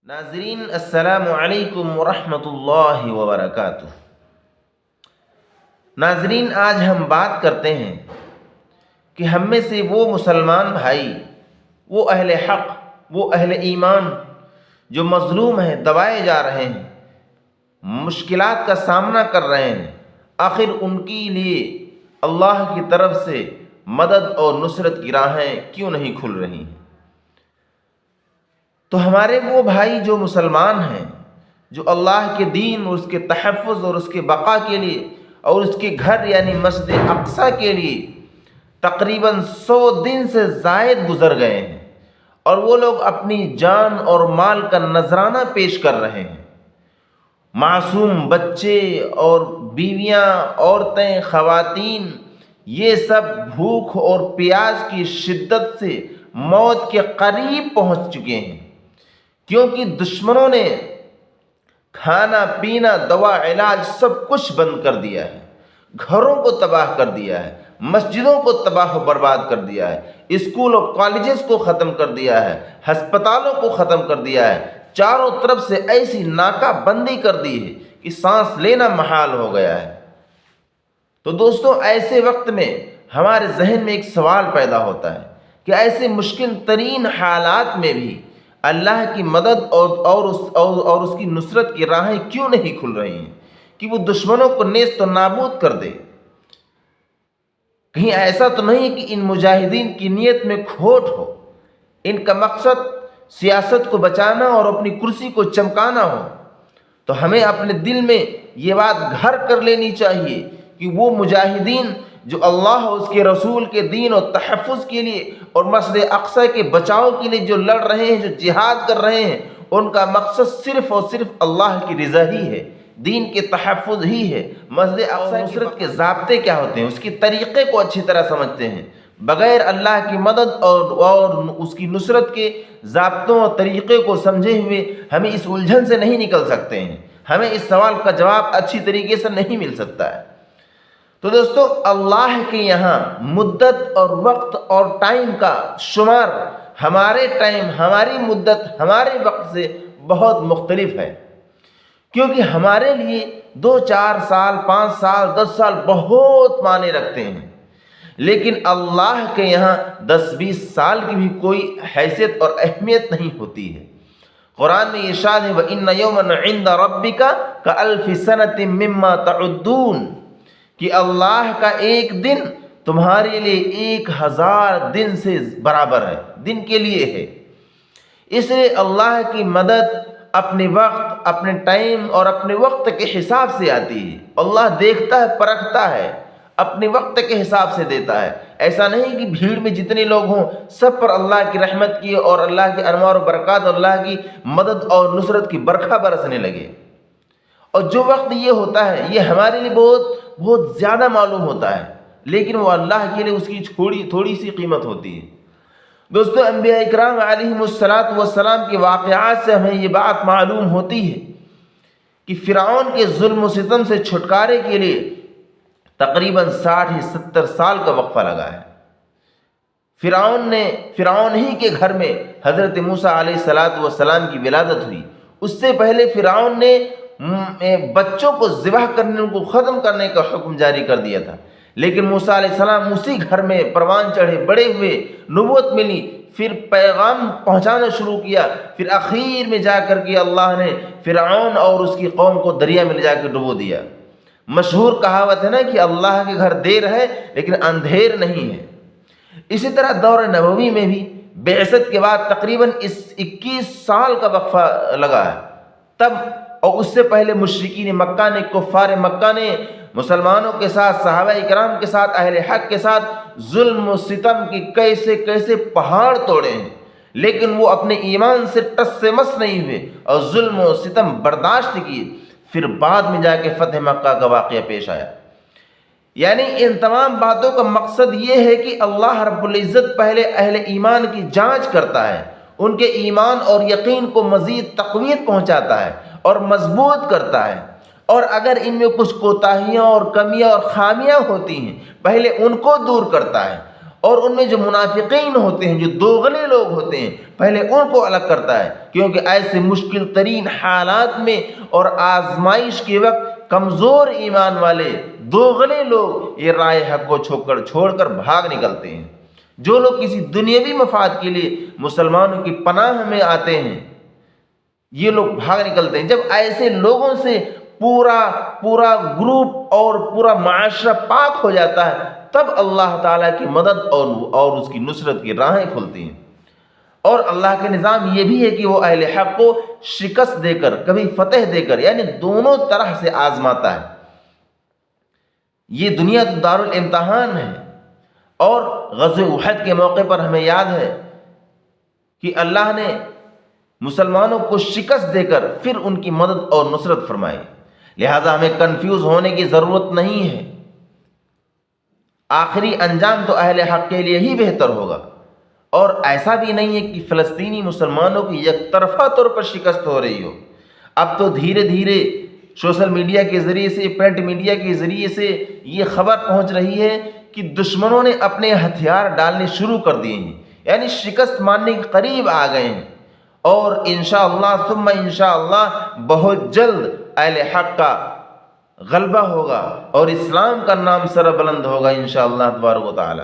ناظرین السلام علیکم ورحمۃ اللہ وبرکاتہ۔ ناظرین، آج ہم بات کرتے ہیں کہ ہم میں سے وہ مسلمان بھائی، وہ اہل حق، وہ اہل ایمان جو مظلوم ہیں، دبائے جا رہے ہیں، مشکلات کا سامنا کر رہے ہیں، آخر ان کے لیے اللہ کی طرف سے مدد اور نصرت کی راہیں کیوں نہیں کھل رہی ہیں؟ تو ہمارے وہ بھائی جو مسلمان ہیں، جو اللہ کے دین اور اس کے تحفظ اور اس کے بقا کے لیے اور اس کے گھر یعنی مسجد اقصیٰ کے لیے تقریباً 100 دن سے زائد گزر گئے ہیں، اور وہ لوگ اپنی جان اور مال کا نذرانہ پیش کر رہے ہیں۔ معصوم بچے اور بیویاں، عورتیں، خواتین، یہ سب بھوک اور پیاس کی شدت سے موت کے قریب پہنچ چکے ہیں، کیونکہ دشمنوں نے کھانا پینا، دوا، علاج سب کچھ بند کر دیا ہے، گھروں کو تباہ کر دیا ہے، مسجدوں کو تباہ و برباد کر دیا ہے، اسکول اور کالجز کو ختم کر دیا ہے، ہسپتالوں کو ختم کر دیا ہے، چاروں طرف سے ایسی ناکہ بندی کر دی ہے کہ سانس لینا محال ہو گیا ہے۔ تو دوستو، ایسے وقت میں ہمارے ذہن میں ایک سوال پیدا ہوتا ہے کہ ایسے مشکل ترین حالات میں بھی اللہ کی مدد اور اس کی نصرت کی راہیں کیوں نہیں کھل رہی ہیں کہ وہ دشمنوں کو نیست و نابود کر دے؟ کہیں ایسا تو نہیں کہ ان مجاہدین کی نیت میں کھوٹ ہو، ان کا مقصد سیاست کو بچانا اور اپنی کرسی کو چمکانا ہو؟ تو ہمیں اپنے دل میں یہ بات گھر کر لینی چاہیے کہ وہ مجاہدین جو اللہ اور اس کے رسول کے دین اور تحفظ کے لیے اور مسجد اقصیٰ کے بچاؤ کے لیے جو لڑ رہے ہیں، جو جہاد کر رہے ہیں، ان کا مقصد صرف اور صرف اللہ کی رضا ہی ہے، دین کے تحفظ ہی ہے۔ مسجد اقصیٰ کی نصرت کے ضابطے کیا ہوتے ہیں، اس کے طریقے کو اچھی طرح سمجھتے ہیں۔ بغیر اللہ کی مدد اور اس کی نصرت کے ضابطوں اور طریقے کو سمجھے ہوئے ہمیں اس الجھن سے نہیں نکل سکتے ہیں، ہمیں اس سوال کا جواب اچھی طریقے سے نہیں مل سکتا ہے۔ تو دوستو، اللہ کے یہاں مدت اور وقت اور ٹائم کا شمار ہمارے ٹائم، ہماری مدت، ہمارے وقت سے بہت مختلف ہے، کیونکہ ہمارے لیے 2 4 سال، 5 سال، 10 سال بہت معنی رکھتے ہیں، لیکن اللہ کے یہاں 10 20 سال کی بھی کوئی حیثیت اور اہمیت نہیں ہوتی ہے۔ قرآن میں ارشاد ہے وَإِنَّ يَوْمًا عِنْدَ رَبِّكَ كَأَلْفِ سَنَةٍ مِّمَّا تَعُدُّونَ، کہ اللہ کا ایک دن تمہارے لیے 1000 دن سے برابر ہے، دن کے لیے ہے۔ اس لیے اللہ کی مدد اپنے وقت، اپنے ٹائم اور اپنے وقت کے حساب سے آتی ہے۔ اللہ دیکھتا ہے، پرکھتا ہے، اپنے وقت کے حساب سے دیتا ہے۔ ایسا نہیں کہ بھیڑ میں جتنے لوگ ہوں سب پر اللہ کی رحمت کی اور اللہ کے انوار و برکات اور اللہ کی مدد اور نصرت کی برکھا برسنے لگے۔ اور جو وقت یہ ہوتا ہے، یہ ہمارے لیے بہت زیادہ معلوم ہوتا ہے، لیکن وہ اللہ کے لیے اس کی تھوڑی سی قیمت ہوتی ہے۔ دوستو، انبیاء اکرام علیہم السلام کے واقعات سے ہمیں یہ بات معلوم ہوتی ہے کہ فرعون کے ظلم و ستم سے چھٹکارے کے لیے تقریباً 60-70 سال کا وقفہ لگا ہے۔ فرعون ہی کے گھر میں حضرت موسیٰ علیہ السلام کی ولادت ہوئی۔ اس سے پہلے فرعون نے بچوں کو ذبح کرنے، ان کو ختم کرنے کا حکم جاری کر دیا تھا، لیکن موسیٰ علیہ السلام اسی گھر میں پروان چڑھے، بڑے ہوئے، نبوت ملی، پھر پیغام پہنچانا شروع کیا، پھر اخیر میں جا کر کے اللہ نے فرعون اور اس کی قوم کو دریا میں لے جا کے ڈبو دیا۔ مشہور کہاوت ہے نا کہ اللہ کے گھر دیر ہے لیکن اندھیر نہیں ہے۔ اسی طرح دور نبوی میں بھی بعثت کے بعد تقریباً 21 سال کا وقفہ لگا ہے، تب اور اس سے پہلے مشرکین مکہ نے، کفار مکہ نے مسلمانوں کے ساتھ، صحابہ اکرام کے ساتھ، اہل حق کے ساتھ ظلم و ستم کی کیسے پہاڑ توڑے ہیں، لیکن وہ اپنے ایمان سے ٹس سے مس نہیں ہوئے اور ظلم و ستم برداشت کیے۔ پھر بعد میں جا کے فتح مکہ کا واقعہ پیش آیا۔ یعنی ان تمام باتوں کا مقصد یہ ہے کہ اللہ رب العزت پہلے اہل ایمان کی جانچ کرتا ہے، ان کے ایمان اور یقین کو مزید تقویت پہنچاتا ہے اور مضبوط کرتا ہے، اور اگر ان میں کچھ کوتاہیاں اور کمیاں اور خامیاں ہوتی ہیں پہلے ان کو دور کرتا ہے، اور ان میں جو منافقین ہوتے ہیں، جو دوغلے لوگ ہوتے ہیں، پہلے ان کو الگ کرتا ہے، کیونکہ ایسے مشکل ترین حالات میں اور آزمائش کے وقت کمزور ایمان والے دوغلے لوگ یہ رائے حق کو چھوڑ کر بھاگ نکلتے ہیں۔ جو لوگ کسی دنیاوی مفاد کے لیے مسلمانوں کی پناہ میں آتے ہیں، یہ لوگ بھاگ نکلتے ہیں۔ جب ایسے لوگوں سے پورا گروپ اور پورا معاشرہ پاک ہو جاتا ہے، تب اللہ تعالیٰ کی مدد اور اس کی نصرت کی راہیں کھلتی ہیں۔ اور اللہ کا نظام یہ بھی ہے کہ وہ اہل حق کو شکست دے کر، کبھی فتح دے کر، یعنی دونوں طرح سے آزماتا ہے۔ یہ دنیا دار الامتحان ہے۔ اور غزوہ احد کے موقع پر ہمیں یاد ہے کہ اللہ نے مسلمانوں کو شکست دے کر پھر ان کی مدد اور نصرت فرمائی۔ لہٰذا ہمیں کنفیوز ہونے کی ضرورت نہیں ہے۔ آخری انجام تو اہل حق کے لیے ہی بہتر ہوگا، اور ایسا بھی نہیں ہے کہ فلسطینی مسلمانوں کی یک طرفہ طور پر شکست ہو رہی ہو۔ اب تو دھیرے دھیرے سوشل میڈیا کے ذریعے سے، پرنٹ میڈیا کے ذریعے سے یہ خبر پہنچ رہی ہے کہ دشمنوں نے اپنے ہتھیار ڈالنے شروع کر دیے ہیں، یعنی شکست ماننے کے قریب آ گئے ہیں۔ اور انشاءاللہ ثم انشاءاللہ بہت جلد اہل حق کا غلبہ ہوگا اور اسلام کا نام سر بلند ہوگا انشاءاللہ تبارک و تعالی۔